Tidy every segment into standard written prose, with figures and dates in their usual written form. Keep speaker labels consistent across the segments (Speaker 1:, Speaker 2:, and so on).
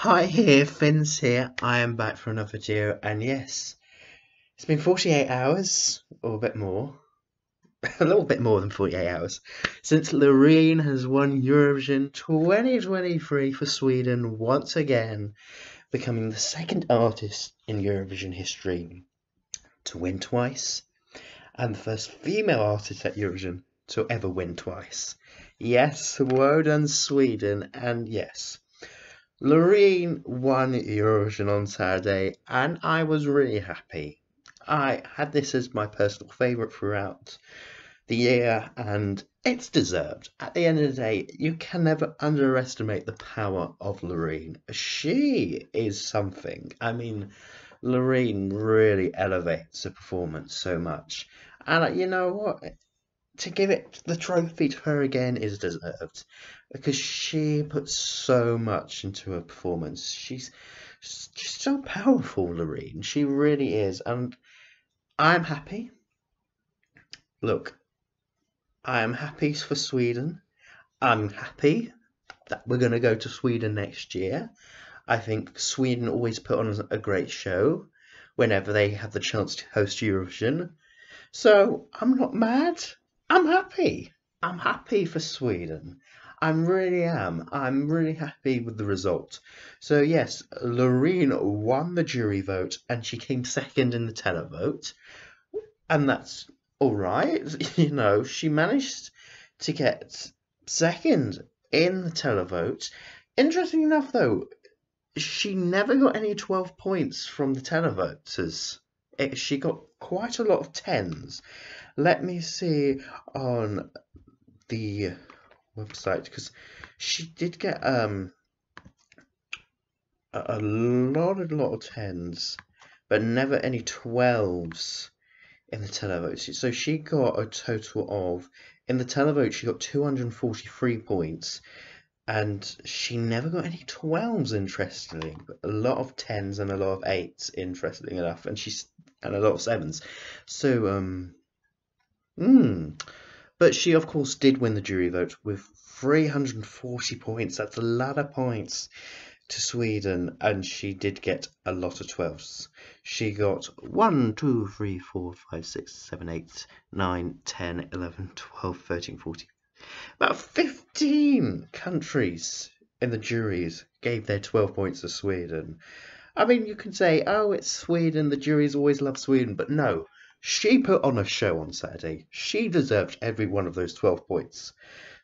Speaker 1: Hi here, Fins here. I am back for another video, and yes, it's been 48 hours, or a bit more, a little bit more than 48 hours, since Loreen has won Eurovision 2023 for Sweden once again, becoming the second artist in Eurovision history to win twice, and the first female artist at Eurovision to ever win twice. Yes, well done, Sweden, and yes. Loreen won Eurovision on Saturday, and I was really happy. I had this as my personal favourite throughout the year, and it's deserved. At the end of the day, you can never underestimate the power of Loreen. She is something. I mean, Loreen really elevates the performance so much. And you know what? To give it the trophy to her again is deserved because she puts so much into her performance. She's so powerful, Loreen. She really is, and I'm happy. Look, I am happy for Sweden. I'm happy that we're going to go to Sweden next year. I think Sweden always put on a great show whenever they have the chance to host Eurovision. So I'm not mad. I'm happy. I'm happy for Sweden. I really am. I'm really happy with the result. So yes, Loreen won the jury vote and she came second in the televote. And that's all right. You know, she managed to get second in the televote. Interesting enough, though, she never got any 12 points from the televoters. She got quite a lot of tens. Let me see on the website because she did get a lot of tens, but never any 12s in the televote. So she got a total of, in the televote she got 243 points, and she never got any 12s, interestingly, but a lot of 10s and a lot of 8s, interestingly enough, and a lot of 7s. So but she of course did win the jury vote with 340 points. That's a lot of points to Sweden, and she did get a lot of 12s. She got 1, 2, 3, 4, 5, 6, 7, 8, 9, 10, 11, 12, 13, 14. About 15 countries in the juries gave their 12 points to Sweden. I mean, you can say, oh, it's Sweden, the juries always love Sweden, but no. She put on a show on Saturday. She deserved every one of those 12 points.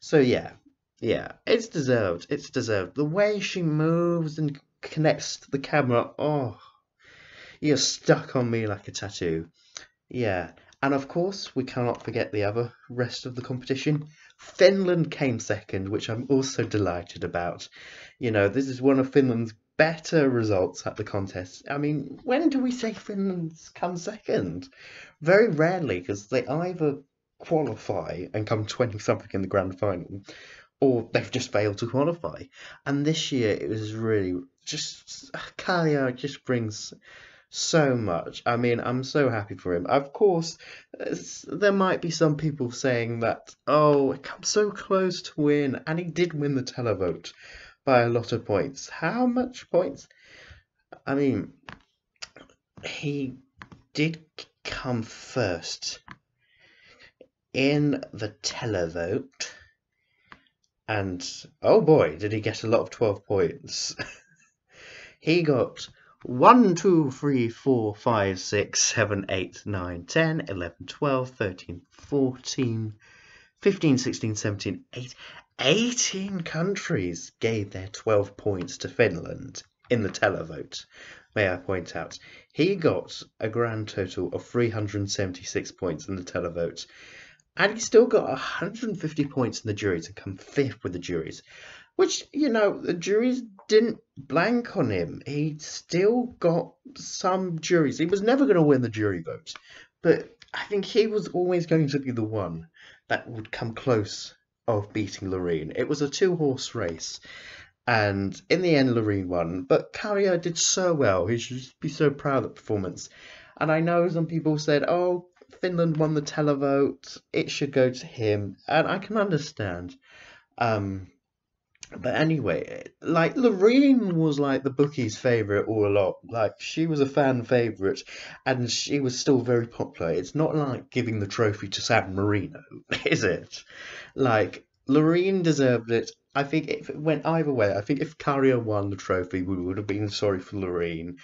Speaker 1: So yeah, it's deserved. It's deserved. The way she moves and connects to the camera, oh, you're stuck on me like a tattoo. Yeah, and of course, we cannot forget the other rest of the competition. Finland came second, which I'm also delighted about. You know, this is one of Finland's better results at the contest. I mean, when do we say Finland's come second? Very rarely, because they either qualify and come 20 something in the grand final, or they've just failed to qualify. And this year it was really just Kallio just brings so much. I mean, I'm so happy for him. Of course, there might be some people saying that, oh, it comes so close to win, and he did win the televote by a lot of points. How much points? I mean, he did come first in the televote, and oh boy, did he get a lot of 12 points. He got 1, 2, 3, 4, 5, 6, 7, 8, 9, 10, 11, 12, 13, 14, 15, 16, 17, 18 countries gave their 12 points to Finland in the televote, may I point out. He got a grand total of 376 points in the televote, and he still got 150 points in the juries and come fifth with the juries, which, you know, the juries didn't blank on him. He still got some juries. He was never going to win the jury vote, but I think he was always going to be the one that would come close of beating Loreen. It was a two-horse race, and in the end, Loreen won. But Kallio did so well. He should be so proud of the performance. And I know some people said, oh, Finland won the televote, it should go to him, and I can understand. But anyway, like Loreen was like the bookies' favorite all along. Like she was a fan favorite, and she was still very popular. It's not like giving the trophy to San Marino, is it? Like Loreen deserved it. I think if it went either way, I think if Cario won the trophy, we would have been sorry for Loreen.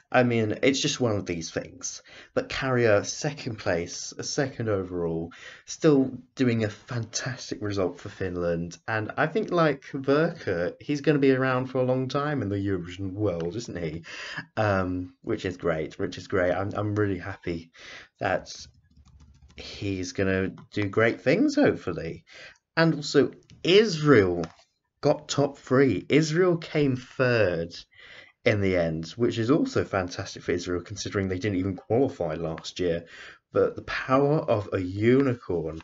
Speaker 1: I mean, it's just one of these things. But Cario, second place, a second overall, still doing a fantastic result for Finland. And I think, like Verka, he's going to be around for a long time in the Eurovision world, isn't he? Which is great. Which is great. I'm really happy that he's going to do great things, hopefully. And also, Israel got top three. Israel came third in the end, which is also fantastic for Israel considering they didn't even qualify last year. But the power of a unicorn.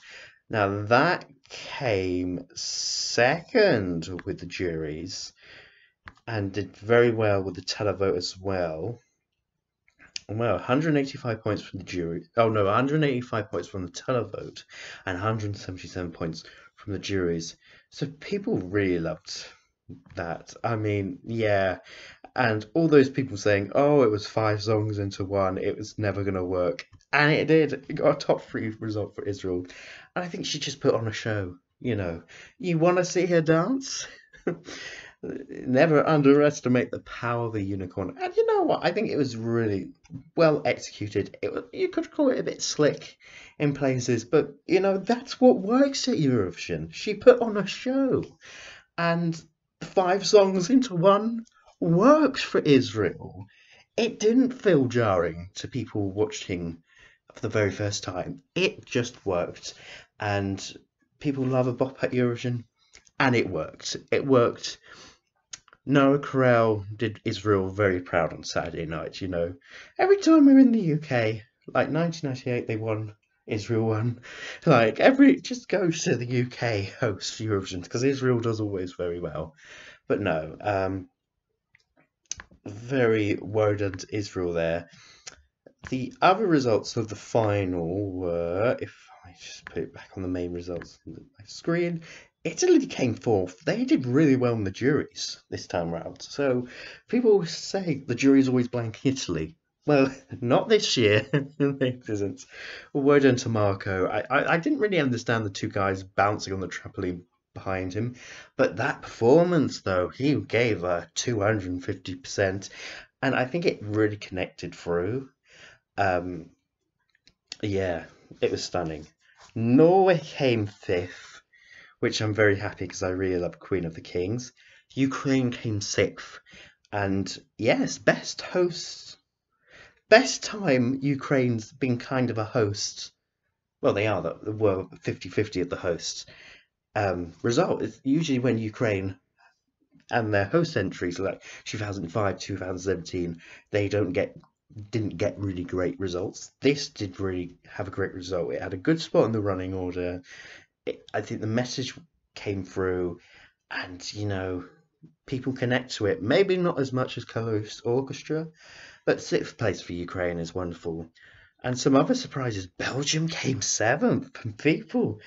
Speaker 1: Now that came second with the juries and did very well with the televote as well. Well, 185 points from the jury. Oh no, 185 points from the televote and 177 points from the juries. So people really loved that. I mean, yeah. And all those people saying, oh, it was 5 songs into one, it was never going to work. And it did. It got a top three result for Israel. And I think she just put on a show, you know. You want to see her dance? Never underestimate the power of a unicorn. And you know what? I think it was really well executed. You could call it a bit slick in places, but you know, that's what works at Eurovision. She put on a show. And 5 songs into one works for Israel. It didn't feel jarring to people watching for the very first time. It just worked. And people love a bop at Eurovision. And it worked. It worked. Noah Carell did Israel very proud on Saturday night, you know. Every time we're in the UK, like 1998 they won, Israel won. Like just go to the UK host Eurovision because Israel does always very well. But no, very well done to Israel there. The other results of the final were, if I just put it back on the main results on my screen, Italy came fourth. They did really well in the juries this time round. So people always say the jury's always blank Italy. Well, not this year. It isn't. Well done to Marco. I didn't really understand the two guys bouncing on the trampoline behind him, but that performance, though, he gave a 250%, and I think it really connected through. Um, yeah, it was stunning. Norway came fifth, which I'm very happy because I really love Queen of the Kings. Ukraine came sixth, and yes, best hosts. Best time Ukraine's been kind of a host. Well, they are. They were 50-50 at the hosts. Result is usually when Ukraine and their host entries, like 2005, 2017, they didn't get really great results. This did really have a great result. It had a good spot in the running order. I think the message came through, and you know, people connect to it. Maybe not as much as co-host orchestra, but sixth place for Ukraine is wonderful. And some other surprises. Belgium came seventh, and people,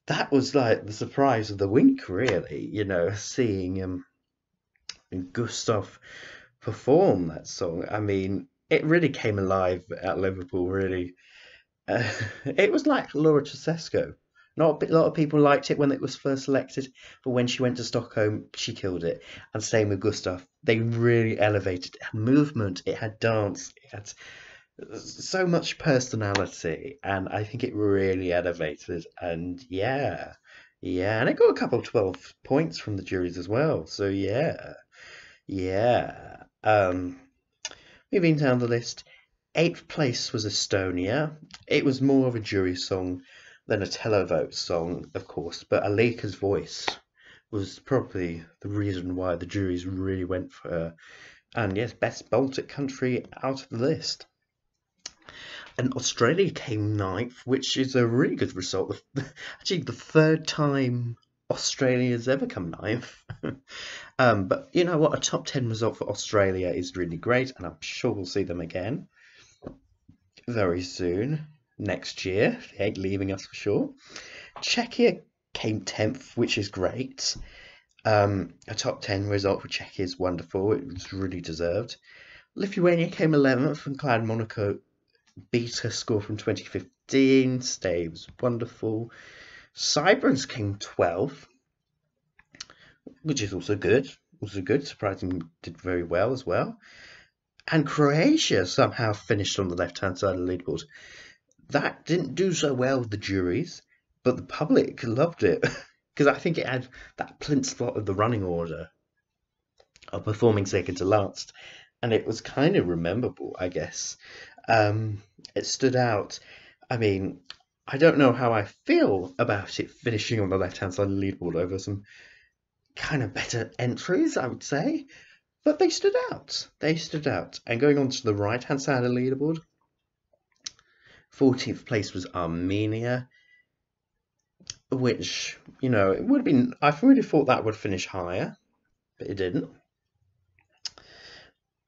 Speaker 1: that was like the surprise of the week, really. You know, seeing Gustav perform that song. I mean, it really came alive at Liverpool, really. Uh, it was like Laura Tedesco. Not a lot of people liked it when it was first selected, but when she went to Stockholm, she killed it. And same with Gustav. They really elevated it. It had movement, it had dance, it had so much personality, and I think it really elevated. And yeah, yeah, and it got a couple of 12 points from the juries as well. So yeah, yeah. Moving down the list, eighth place was Estonia. It was more of a jury song than a televote song, of course, but Aleka's voice was probably the reason why the juries really went for her. And yes, best Baltic country out of the list. And Australia came ninth, which is a really good result. Actually, the third time Australia's ever come ninth. But you know what? A top 10 result for Australia is really great, and I'm sure we'll see them again very soon. Next year. They ain't leaving us for sure. Czechia came 10th, which is great. A top 10 result for Czechia is wonderful. It was really deserved. Lithuania came 11th, and Clyde Monaco beat her score from 2015. Stay was wonderful. Cyprus came 12th, which is also good. Surprisingly, did very well as well. And Croatia somehow finished on the left-hand side of the leaderboard. That didn't do so well with the juries, but the public loved it because I think it had that plinth spot of the running order of performing second to last, and it was kind of rememberable, I guess. It stood out. I mean, I don't know how I feel about it finishing on the left-hand side of the leaderboard over some kind of better entries, I would say. But they stood out. They stood out. And going on to the right-hand side of the leaderboard, 14th place was Armenia, which, you know, it would have been, I really thought that would finish higher, but it didn't.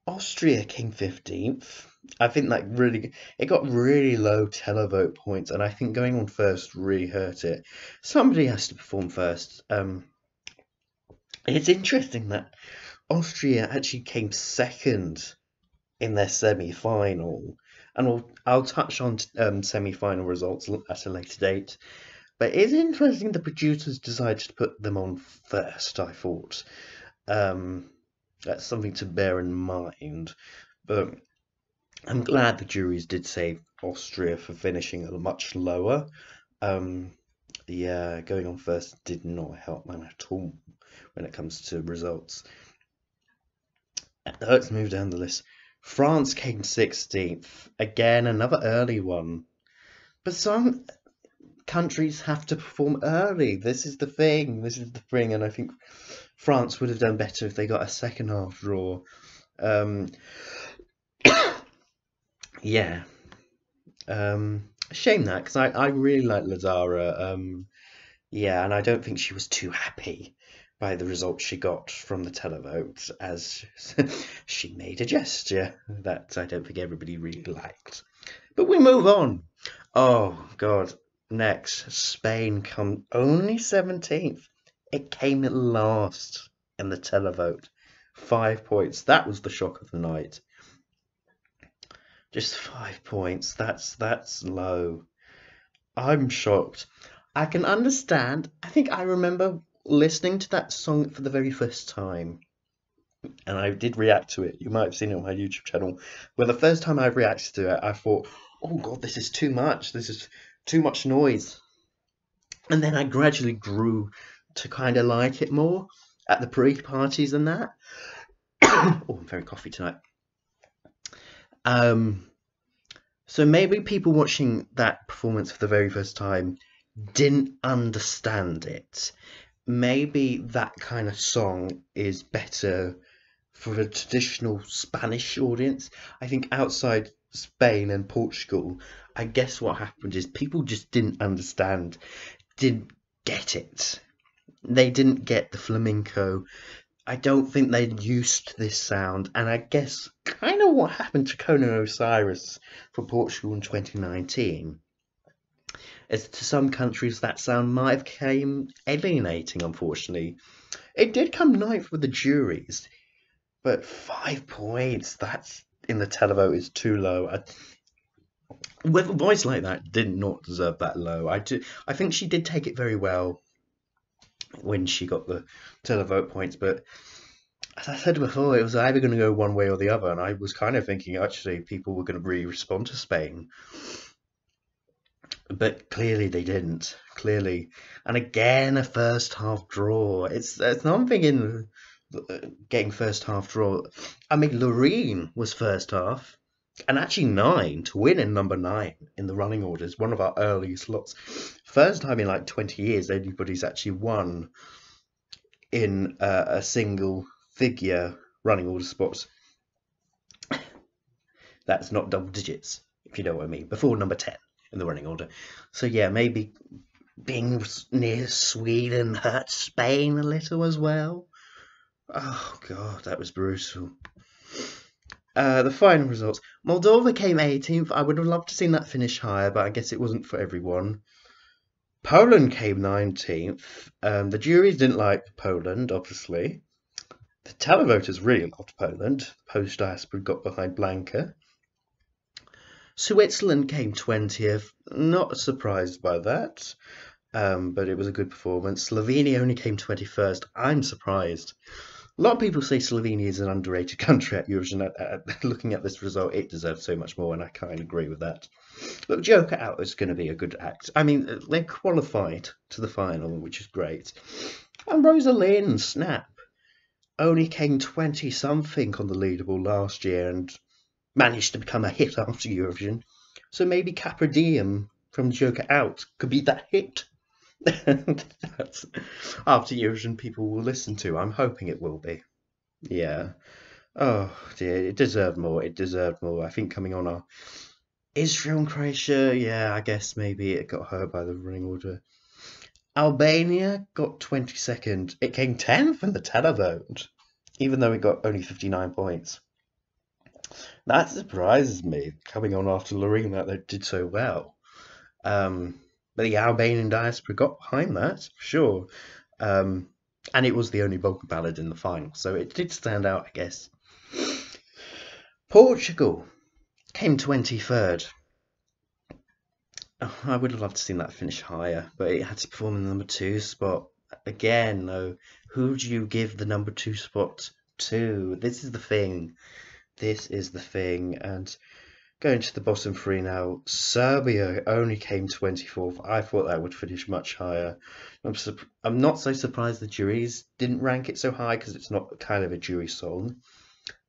Speaker 1: Austria came 15th. I think that really, it got really low televote points, and I think going on first really hurt it. Somebody has to perform first. It's interesting that Austria actually came second in their semi-final, and I'll touch on semi-final results at a later date. But it's interesting the producers decided to put them on first, I thought. That's something to bear in mind. But I'm glad the juries did save Austria for finishing much lower. Yeah, going on first did not help them at all when it comes to results. Let's move down the list. France came 16th. Again, another early one. But some countries have to perform early. This is the thing. And I think France would have done better if they got a second half draw. Yeah. Shame that, because I really like Lazara. Yeah, and I don't think she was too happy by the results she got from the televote, as she made a gesture that I don't think everybody really liked. But we move on. Oh, God. Next, Spain come only 17th. It came last in the televote. 5 points. That was the shock of the night. Just 5 points. That's low. I'm shocked. I can understand. I think I remember listening to that song for the very first time, and I did react to it. You might have seen it on my YouTube channel. But the first time I reacted to it, I thought, oh God, this is too much. This is too much noise. And then I gradually grew to kind of like it more at the pre-parties and that. Oh, I'm very coffee tonight. So maybe people watching that performance for the very first time didn't understand it. Maybe that kind of song is better for a traditional Spanish audience. I think outside Spain and Portugal, I guess what happened is people just didn't understand, didn't get it. They didn't get the flamenco. I don't think they're used to this sound, and I guess kind of what happened to Conan Osiris for Portugal in 2019 is to some countries that sound might have came alienating, unfortunately. It did come ninth with the juries, but 5 points, that's in the televote is too low. With a voice like that, did not deserve that low. I think she did take it very well when she got the televote points, but as I said before, it was either going to go one way or the other, and I was kind of thinking actually people were going to really respond to Spain, but clearly they didn't. Clearly, and again a first half draw. It's something in getting first half draw. I mean, Loreen was first half, and actually 9 to win in number 9 in the running orders, one of our early slots. First time in like 20 years anybody's actually won in a single figure running order spot. That's not double digits, if you know what I mean, before number 10 in the running order. So yeah, maybe being near Sweden hurt Spain a little as well. Oh God, that was brutal. The final results. Moldova came 18th. I would have loved to seen that finish higher, but I guess it wasn't for everyone. Poland came 19th. The juries didn't like Poland, obviously. The televoters really loved Poland. Post-diaspora got behind Blanka. Switzerland came 20th. Not surprised by that, but it was a good performance. Slovenia only came 21st. I'm surprised. A lot of people say Slovenia is an underrated country at Eurovision. Looking at this result, it deserves so much more, and I kind of agree with that. Look, Joker Out is going to be a good act. I mean, they qualified to the final, which is great. And Rosalind, snap, only came 20-something on the leaderboard last year and managed to become a hit after Eurovision. So maybe Capra Diem from Joker Out could be that hit. That's after Eurovision people will listen to. I'm hoping it will be. Yeah. Oh dear, it deserved more. It deserved more. I think coming on our Israel and Croatia, yeah, I guess maybe it got hurt by the running order. Albania got 22nd. It came 10th in the televote, even though it got only 59 points. That surprises me, coming on after Loreen, that they did so well. But the Albanian diaspora got behind that, for sure. And it was the only Balkan ballad in the final, so it did stand out, I guess. Portugal came 23rd. Oh, I would have loved to seen that finish higher, but it had to perform in the number 2 spot. Again, though, who do you give the number 2 spot to? This is the thing. This is the thing. And going to the bottom 3 now, Serbia only came 24th. I thought that would finish much higher. I'm not so surprised the juries didn't rank it so high because it's not kind of a jury song.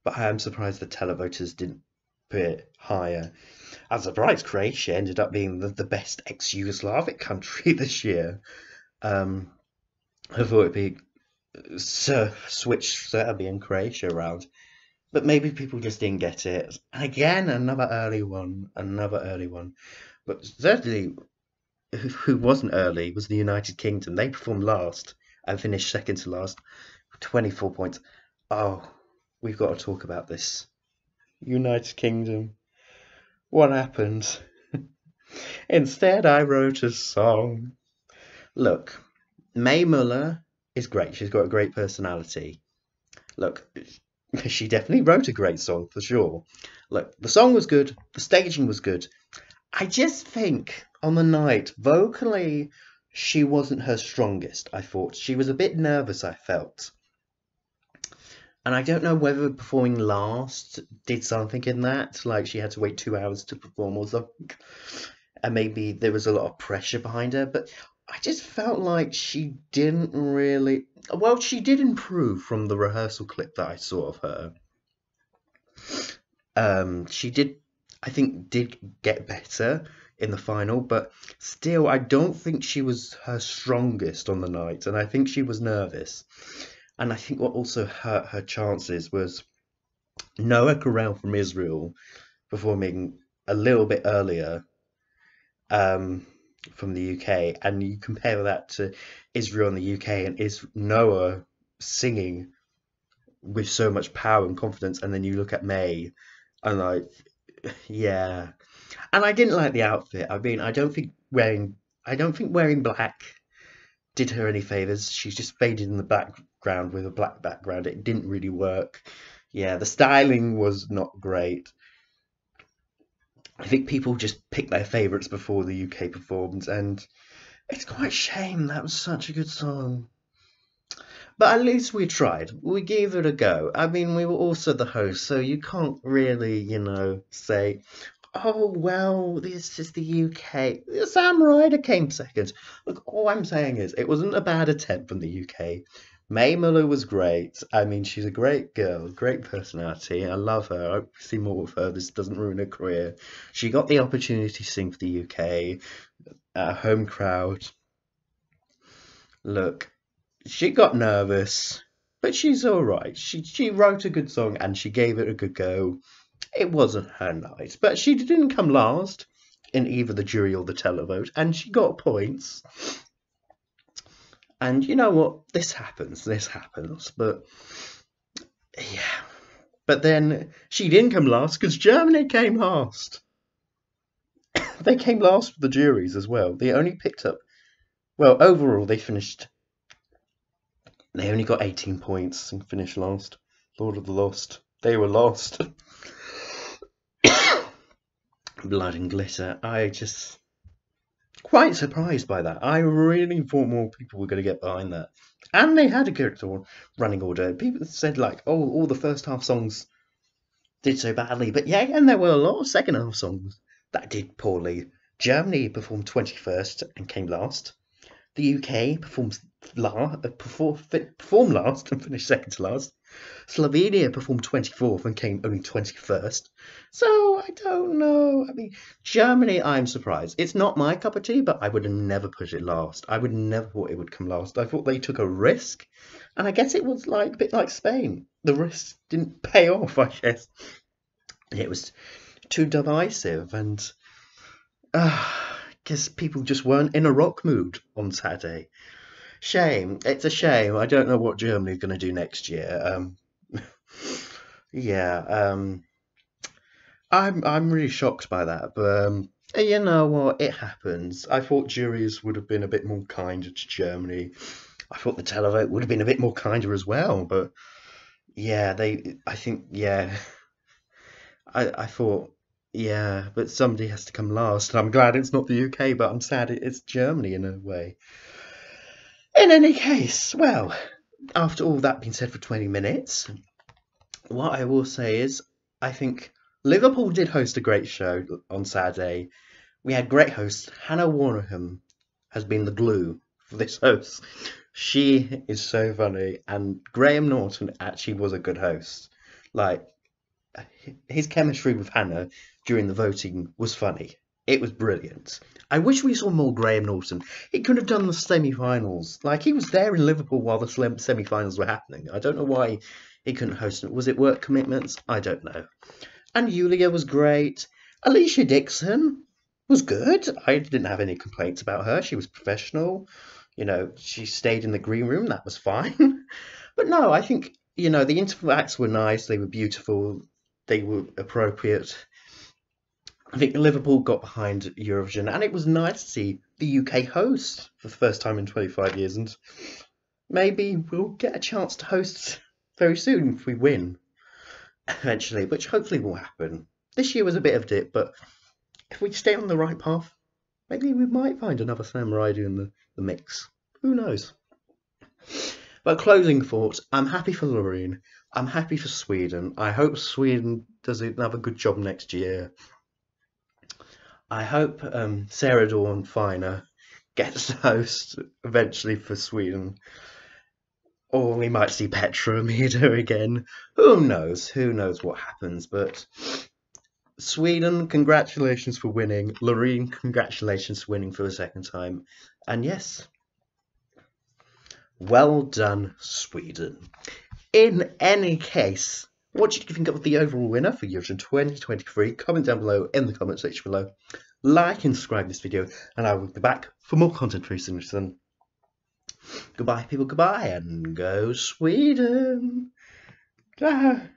Speaker 1: But I am surprised the televoters didn't put it higher. I'm surprised Croatia ended up being the best ex-Yugoslavic country this year. I thought it'd be switch Serbia and Croatia around. But maybe people just didn't get it. And again, another early one. But certainly, who wasn't early was the United Kingdom. They performed last and finished second to last with 24 points. Oh, we've got to talk about this. United Kingdom. What happened? Instead, I wrote a song. Look, Mae Muller is great. She's got a great personality. Look, she definitely wrote a great song, for sure. Look, the song was good. The staging was good. I just think on the night, vocally, she wasn't her strongest, I thought. She was a bit nervous, I felt. And I don't know whether performing last did something in that. Like she had to wait 2 hours to perform or something. And maybe there was a lot of pressure behind her. But I just felt like she didn't really... Well, she did improve from the rehearsal clip that I saw of her. She did, I think, did get better in the final. But still, I don't think she was her strongest on the night. And I think she was nervous. And I think what also hurt her chances was Noah Corral from Israel performing a little bit earlier from the UK. And you compare that to Israel and the UK and Noah singing with so much power and confidence. And then you look at May and like, yeah. And I didn't like the outfit. I mean, I don't think wearing black did her any favours. She's just faded in the background with a black background. It didn't really work. Yeah, the styling was not great. I think people just picked their favourites before the UK performed, and it's quite a shame. That was such a good song. But at least we tried. We gave it a go. I mean, we were also the host, so you can't really, say, oh, well, this is the UK. Sam Ryder came second. Look, all I'm saying is it wasn't a bad attempt from the UK. Mae Muller was great. I mean, she's a great girl, great personality. I love her. I hope we see more of her. This doesn't ruin her career. She got the opportunity to sing for the UK, home crowd. Look, she got nervous, but she's all right. She wrote a good song and she gave it a good go. It wasn't her night, but she didn't come last in either the jury or the televote, and she got points. And you know what? This happens, but yeah. But then she didn't come last because Germany came last. They came last with the juries as well. They only picked up Well, overall, they only got 18 points and finished last. Lord of the Lost. They were lost. Blood and glitter. I just quite surprised by that. I really thought more people were going to get behind that. And they had a good running order. People said, like, oh, all the first half songs did so badly. But yeah, and there were a lot of second half songs that did poorly. Germany performed 21st and came last. The UK performed last and finished second to last. Slovenia performed 24th and came only 21st. So I don't know. I mean, Germany, I'm surprised. It's not my cup of tea, but I would have never put it last. I would never thought it would come last. I thought they took a risk, and I guess it was like a bit like Spain. The risk didn't pay off, I guess. It was too divisive, and I guess people just weren't in a rock mood on Saturday. Shame. It's a shame. I don't know what Germany's going to do next year. Yeah. I'm really shocked by that, but you know what? It happens. I thought juries would have been a bit more kinder to Germany. I thought the televote would have been a bit more kinder as well, but yeah, I think, yeah, I thought, yeah, but somebody has to come last. And I'm glad it's not the UK, but I'm sad it's Germany in a way. In any case, well, after all that being said for 20 minutes, what I will say is I think Liverpool did host a great show on Saturday. We had great hosts. Hannah Warnham has been the glue for this host. She is so funny, and Graham Norton actually was a good host. Like, his chemistry with Hannah during the voting was funny. It was brilliant. I wish we saw more Graham Norton. He could have done the semi-finals. Like, he was there in Liverpool while the semi-finals were happening. I don't know why he couldn't host it. Was it work commitments? I don't know. And Yulia was great. Alicia Dixon was good. I didn't have any complaints about her. She was professional. You know, she stayed in the green room. That was fine. But no, I think, you know, the interval acts were nice. They were beautiful. They were appropriate. I think Liverpool got behind Eurovision, and it was nice to see the UK host for the first time in 25 years, and maybe we'll get a chance to host very soon if we win, eventually, which hopefully will happen. This year was a bit of a dip, but if we stay on the right path, maybe we might find another Sam Ryder in the mix. Who knows? But closing thoughts, I'm happy for Loreen. I'm happy for Sweden. I hope Sweden does another good job next year. I hope Sarah Dawn Finer gets the host eventually for Sweden. Or we might see Petra meet her again. Who knows? Who knows what happens? But Sweden, congratulations for winning. Loreen, congratulations for winning for the second time. And yes, well done, Sweden. In any case, what did you think of the overall winner for Eurovision 2023? Comment down below in the comment section below. Like and subscribe this video, and I will be back for more content very soon. Goodbye, people. Goodbye, and go Sweden. Bye.